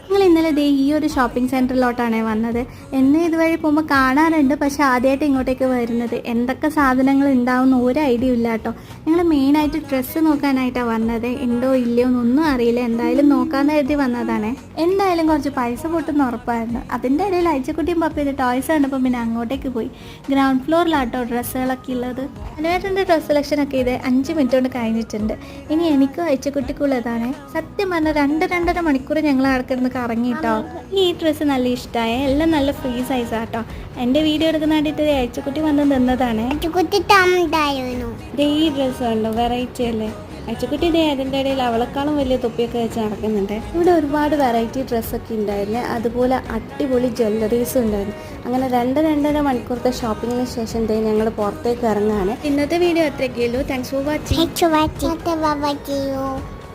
ഞങ്ങൾ ഇന്നലെ ദേ ഈ ഒരു ഷോപ്പിംഗ് സെൻറ്ററിലോട്ടാണ് വന്നത്. എന്നെ ഇതുവഴി പോകുമ്പോൾ കാണാറുണ്ട്, പക്ഷെ ആദ്യമായിട്ട് ഇങ്ങോട്ടേക്ക് വരുന്നത്. എന്തൊക്കെ സാധനങ്ങൾ ഉണ്ടാവുമെന്ന് ഒരു ഐഡിയ ഇല്ല കേട്ടോ. ഞങ്ങൾ മെയിനായിട്ട് ഡ്രസ്സ് നോക്കാനായിട്ടാണ് വന്നത്. ഉണ്ടോ ഇല്ലയോ എന്നൊന്നും അറിയില്ല. എന്തായാലും നോക്കാമെന്ന് കരുതി വന്നതാണ്. എന്തായാലും കുറച്ച് പൈസ പൊട്ടുന്ന ഉറപ്പായിരുന്നു. അതിൻ്റെ ഇടയിൽ അയച്ചക്കുട്ടിയും പപ്പയുടെ ടോയ്സ് കണ്ടപ്പോൾ പിന്നെ അങ്ങോട്ടേക്ക് പോയി. ഗ്രൗണ്ട് ഫ്ലോറിലാട്ടോ ഡ്രസ്സുകളൊക്കെ ഉള്ളത്. അനുവേട്ടൻ്റെ ഡ്രസ്സ് സെലക്ഷനൊക്കെ ഇത് 5 മിനിറ്റ് കൊണ്ട് കഴിഞ്ഞിട്ടുണ്ട്. ഇനി എനിക്കും അയച്ചക്കുട്ടിക്കുള്ളതാണ്. സത്യം പറഞ്ഞാൽ 2-2.5 മണിക്കൂർ ഞങ്ങൾ കിടന്ന് കറങ്ങിട്ടോ. ഈ ഡ്രസ്സ് നല്ല ഇഷ്ടമായ, എല്ലാം നല്ല ഫ്രീ സൈസാട്ടോ. എൻ്റെ വീഡിയോ എടുക്കുന്ന കണ്ടിട്ട് അയച്ചക്കുട്ടി വന്ന് നിന്നതാണ്. ഈ ഡ്രസ്സ് കണ്ടോ, വെറൈറ്റി അല്ലേ. അയച്ചക്കുട്ടി ഇതേ അതിൻ്റെ ഇടയിൽ അവളെക്കാളും വലിയ തൊപ്പിയൊക്കെ വെച്ച് നടക്കുന്നുണ്ട്. ഇവിടെ ഒരുപാട് വെറൈറ്റി ഡ്രസ്സൊക്കെ ഉണ്ടായിരുന്നു. അതുപോലെ അടിപൊളി ജ്വല്ലറീസും ഉണ്ടായിരുന്നു. അങ്ങനെ 2-2.5 മണിക്കൂറത്തെ ഷോപ്പിങ്ങിന് ശേഷം ഞങ്ങൾ പുറത്തേക്ക് ഇറങ്ങാണ്. ഇന്നത്തെ വീഡിയോ അത്രയൊക്കെയുള്ളൂ. Thanks for watching.